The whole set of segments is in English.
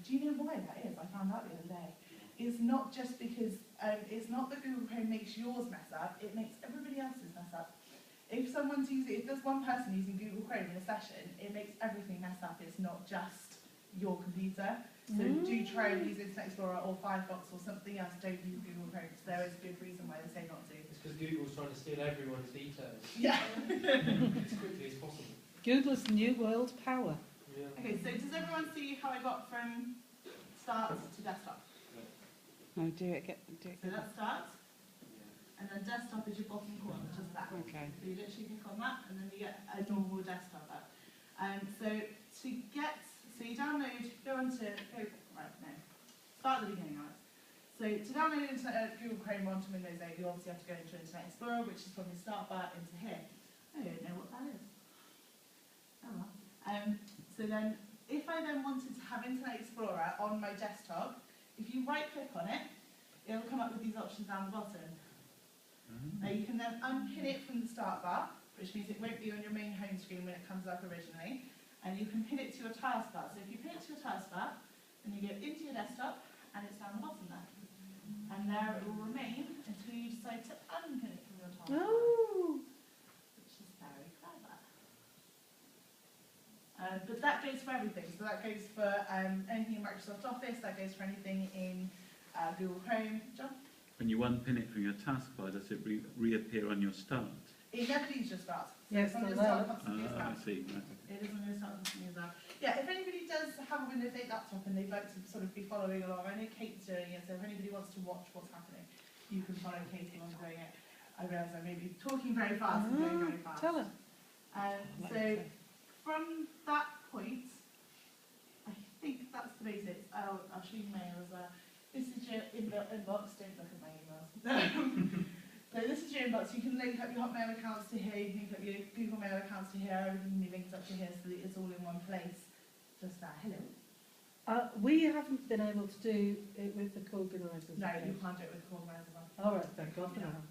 Do you know why that is? I found out the other day. It's not just because, it's not that Google Chrome makes yours mess up, it makes everybody else's mess up. If there's one person using Google Chrome in a session, it makes everything mess up. It's not just your computer. So do try and use Internet Explorer or Firefox or something else. Don't use Google Chrome. So there is a good reason why they say not to. It's because Google's trying to steal everyone's details. Yeah. As quickly as possible. Google's the new world power. Yeah. Okay, so does everyone see how I got from start to desktop? No, do it. So that's start, and then desktop is your bottom corner, just that. Okay. So you literally click on that, and then you get a normal desktop up. So you download, start at the beginning, Alex. So to download Google Chrome onto Windows 8, you obviously have to go into Internet Explorer, which is from the start bar into here. I don't know what that is. Oh well. So then, if I then wanted to have Internet Explorer on my desktop, if you right click on it, it'll come up with these options down the bottom. Now you can then unpin it from the start bar, which means it won't be on your main home screen when it comes up originally, and you can pin it to your taskbar. So if you pin it to your taskbar, then you go into your desktop, and it's down the bottom there. And there it will remain until you decide to unpin it from your taskbar. Oh! Which is very clever. But that goes for everything. So that goes for anything in Microsoft Office, that goes for anything in Google Chrome. John? When you unpin it from your taskbar, does it reappear on your start? It never leaves your start. Yes, it's on your I start constantly as well. I see. Right. It is on your start constantly as well. Yeah, if anybody does have a Windows 8 laptop and they'd like to sort of be following along, I know Kate's doing it, so if anybody wants to watch what's happening, you can follow Kate along doing it. I realise I may be talking very fast and going very fast. Tell her. So from that point, I think that's the basics. I'll show you mail as well. This is your inbox. Don't look at my emails. So this is your inbox. You can link up your Hotmail accounts to here. You can link up your Google Mail accounts to here. Everything can be linked up to here so that it's all in one place. Just that. Hello. We haven't been able to do it with the co-organisers. No, you can't do it with the organisers one. All right, thank God for that.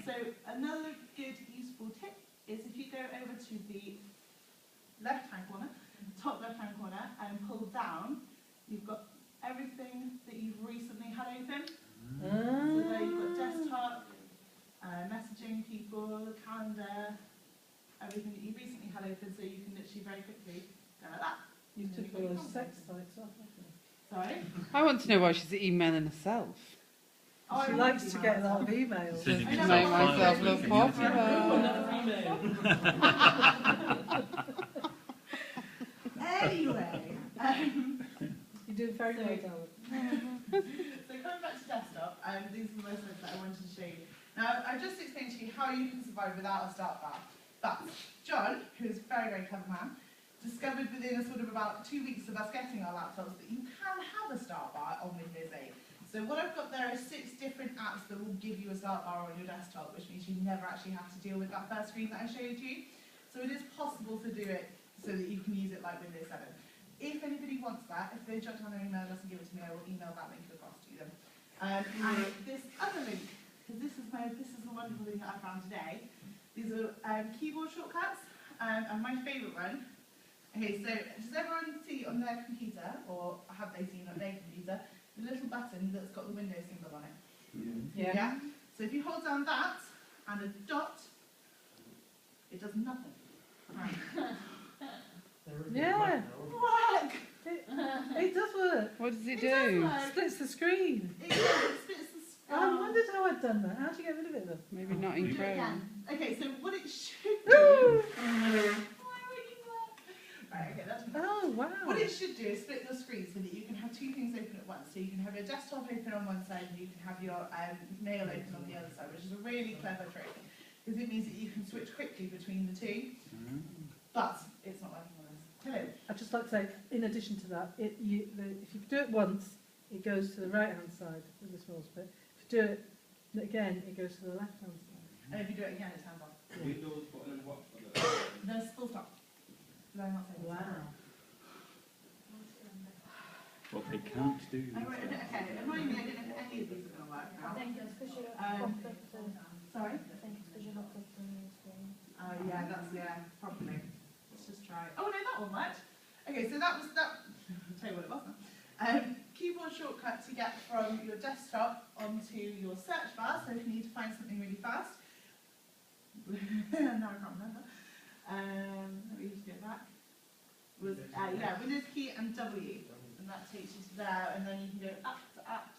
So another good useful tip is if you go over to the left-hand corner, top left-hand corner, and pull down, you've got everything that you've recently had open. So there you've got desktop, messaging people, calendar, everything that you recently had open, so you can literally very quickly go like that. You took all those sex sites off, haven't you? Sorry? I want to know why she's emailing herself. Oh, She I likes like to get a lot of emails. So you I can know. Make start myself filing look things. popular. Anyway, You're doing very well, Darren. so coming back to desktop, these are the websites that I wanted to show you. Now, I've just explained to you how you can survive without a start bar. But John, who is a very, very clever man, discovered within a sort of about 2 weeks of us getting our laptops that you can have a start bar on Windows 8. So what I've got there are 6 different apps that will give you a start bar on your desktop, which means you never actually have to deal with that first screen that I showed you. So it is possible to do it so that you can use it like Windows 7. If anybody wants that, if they jot down their email address and give it to me, I will email that link across to them. And this other link, because this is the wonderful thing that I found today. These are keyboard shortcuts, and my favourite one. Okay, so does everyone see on their computer, or have they seen on their computer, the little button that's got the Windows symbol on it? Yeah. So if you hold down that and a dot, it does nothing. Yeah. Work! It does work. What does it It does do? work. Splits the screen. It splits the I wondered how I'd done that. How do you get rid of it then? Maybe not in Do it Chrome. again. Okay, so what it should do. Right, okay, that's Oh, wow. What it should do is split your screen so that you can have 2 things open at once. So you can have your desktop open on one side and you can have your mail open on the other side, which is a really clever trick because it means that you can switch quickly between the two. But it's not working on this. Hello. I'd just like to say, in addition to that, if you do it once, it goes to the right-hand side of the small bit. If you do it again, it goes to the left-hand side. And if you do it again, it turns on. Windows button and what? There's full stop. Did I not say that? Wow. What they can't do. Okay, annoyingly, I don't know if any of these are going to work now. I think it's because you're hooked up to. Sorry? I think it's because you're hooked up to the screen. Oh, yeah, that's, yeah, probably. Let's just try. Oh, no, that one worked. Okay, so that was that. I'll tell you what it was now. Keyboard shortcut to get from your desktop onto your search bar. So if you need to find something really fast. Now I can't remember. Let me just go back. Was yeah, Windows key and W, and that takes you to there, and then you can go up to apps.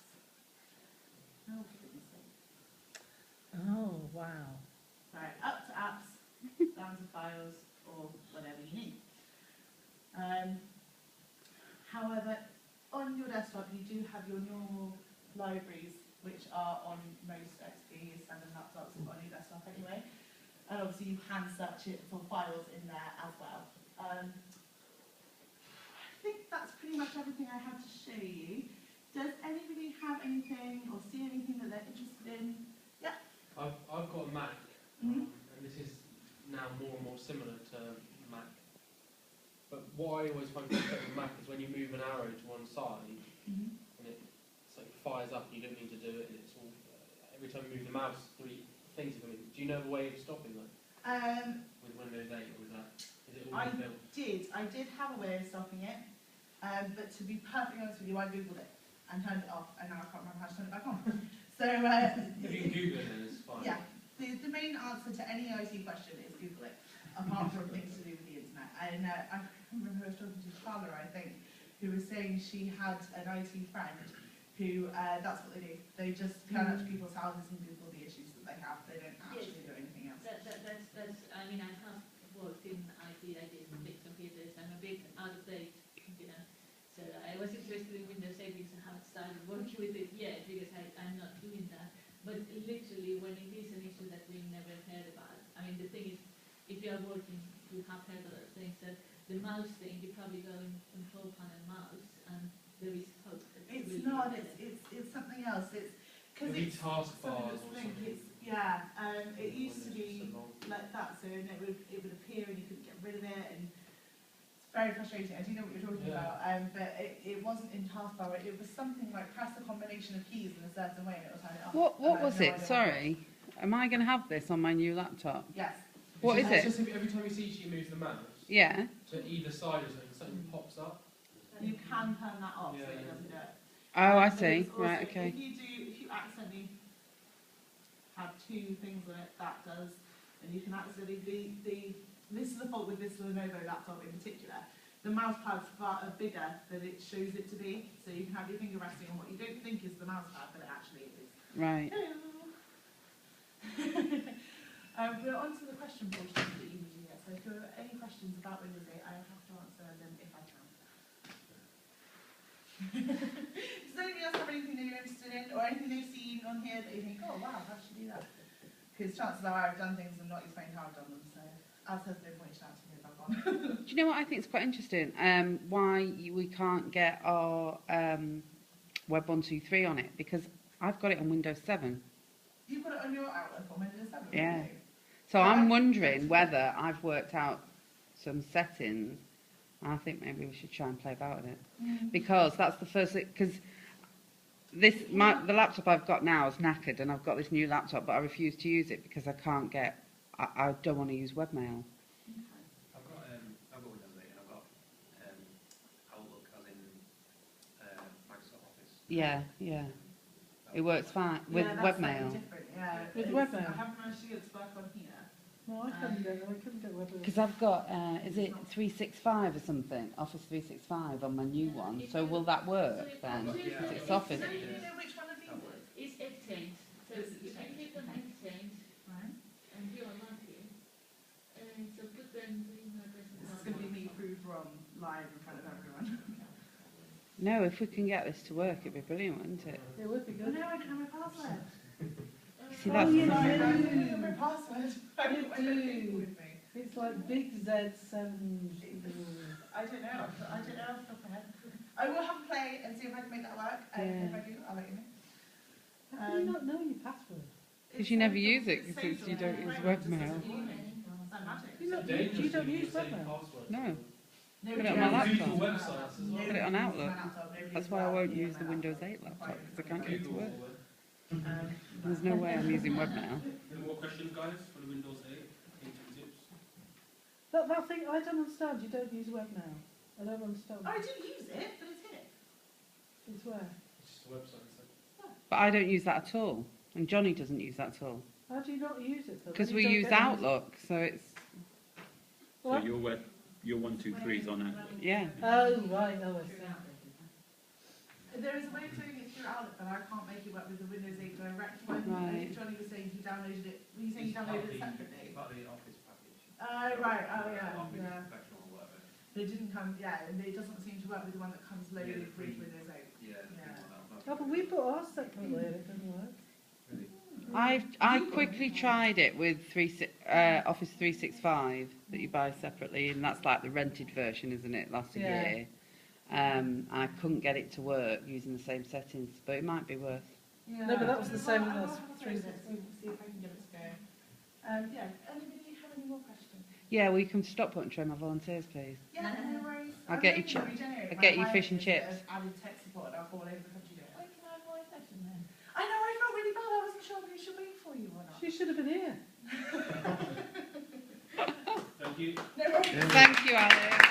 Oh, for goodness sake. Oh, wow. Right, up to apps, down to files, or whatever you need. However, on your desktop you do have your normal libraries, which are on most XP 7 laptops on your desktop anyway. And obviously you can search it for files in there as well. I think that's pretty much everything I had to show you. Does anybody have anything or see anything that they're interested in? Yeah? I've got a Mac, Mhm. and this is now more and more similar to Mac. But what I always find frustrating with Mac is when you move an arrow to one side, Mm-hmm. and it like fires up, and you don't need to do it, and it's all every time you move the mouse, 3 things are coming. Do you know the way of stopping that with Windows 8, or is it already built? I did have a way of stopping it, but to be perfectly honest with you, I googled it and turned it off, and now I can't remember how to turn it back on. So, If you can Google it, then it's fine. yeah, the main answer to any IT question is Google it, apart from things to do with the internet. And I remember I was talking to Charla, I think, who was saying she had an IT friend who, that's what they do. They just turn up to people's houses and Google the issues that they have. They don't actually do anything else. That's, I mean, I have worked in IT, I did big computers, I'm a bit out of date, you know. So I was interested in Windows 8 because I haven't started working with it yet, because I'm not doing that. But literally, when it is an issue that we never heard about, I mean, the thing is, if you are working, you have heard of those things. So the mouse thing, you probably go in control panel mouse, and there is hope that it It's will not, be better. it's something else. It's, because Maybe it's taskbars or something something. it's, yeah, it used to be So long. like that, so and it would appear and you couldn't get rid of it, and it's very frustrating. I do know what you're talking Yeah. about, but it wasn't in taskbar. It was something like press a combination of keys in a certain way and it will turn it off. What And I was have no it? idea Sorry. Am I going to have this on my new laptop? Yes. What is It's it? just every time you see she moves the mouse Yeah. to either side or something pops up. You can turn that off so Yeah. it doesn't do it. Oh, I But see. it's also- Right, okay. If you accidentally have 2 things on it, that does, and you can accidentally, this is the fault with this Lenovo laptop in particular. The mouse pad's far bigger than it shows it to be, so you can have your finger resting on what you don't think is the mouse pad, but it actually is. Right. We're on to the question portion of the evening yet, so if there are any questions about Windows 8, I have to answer them if I can. Does anybody else have anything that you're interested in, or anything they've seen on here that you think, oh wow, how should you do that? Because chances are I've done things and not explained how I've done them, so as has been pointed out to me back on. Do you know what I think is quite interesting? Why we can't get our Web 123 on it? Because I've got it on Windows 7. You've got it on your Outlook on Windows 7, Yeah. haven't you? So I'm wondering whether I've worked out some settings. I think maybe we should try and play about with it. Because that's the first thing, because the laptop I've got now is knackered, and I've got this new laptop, but I refuse to use it because I can't get, I don't want to use webmail. I've got Windows 8 and I've got Outlook as in Microsoft Office. Yeah, yeah. It works fine with Yeah, that's slightly webmail. different, yeah. With It's- webmail? I haven't managed to get it to work on here. No, I couldn't get webmail. Because I've got, is it 365 or something? Office 365 on my new one. So will that work then? Yeah. Because it's Office. Do you know which one of these is? It's Exchange. So It's if you Exchange, click on okay. Exchange, Right. and here on login, so put the email address and This is going to be me proved wrong live in front of everyone. No, if we can get this to work, it'd be brilliant, wouldn't it? It would be Oh good. no, I don't have my password. See, Oh, that's yeah. Sorry, I don't have my password. I You don't take it do. with me. It's like big Z7. I don't know. Off the top of my head. I will have a play and see if I can make that work. And if I do, I'll let you know. How do you not know your password? because you never use it because you don't use webmail. You don't, Dangerous you don't to use the same webmail? password. No. Nobody Put it on my uses Google laptop. websites as well. Put it on Nobody Outlook. uses my laptop. Nobody That's uses why I my won't laptop. use the Windows 8 laptop because I can't get it to Google work. will work. There's no way I'm using webmail. Any more questions, guys, for the Windows 8 hints and tips? That thing, I don't understand. You don't use webmail. I don't understand. I do use it, but it's here. It's where? It's just a website. So. But I don't use that at all, and Johnny doesn't use that at all. How do you not use it? Phil? Because You we don't use get it. Outlook, so it's, Well, So your 123 is on Outlook. yeah. Oh, right, oh, I see. There is a way of doing it through Outlook, but I can't make it work with the Windows 8 Direct one. I Right. think Johnny was saying he downloaded it. Were you saying you downloaded it separately? Part of the Office package. Oh, right. Oh, yeah. Office Yeah. Professional or whatever. But it didn't come, yeah, and it doesn't seem to work with the one that comes loaded Yeah, the free- with Windows 8. Yeah, things Yeah. like that. Oh, but we put ours separately and it doesn't work. Really? I quickly tried it with Office 365 that you buy separately, and that's like the rented version, isn't it? Lasts a Yeah. year. I couldn't get it to work using the same settings, but it might be worth. Yeah. No, but that was the same with I'll us, have a look 365. at it, see if I can get it to go. Yeah, anybody have any more questions? Yeah, well, you can stop putting train my volunteers, please. Yeah, no worries. I'll I'm get you hoping chi- Regenerate, I'll my get you client fish and is, chips. Added tech support and I'll go all over the country doing it. Why can I have more question then? I know, I felt really bad. I wasn't sure whether we should wait for you or not. She should have been here. Thank you. No worries. Thank you, Alex.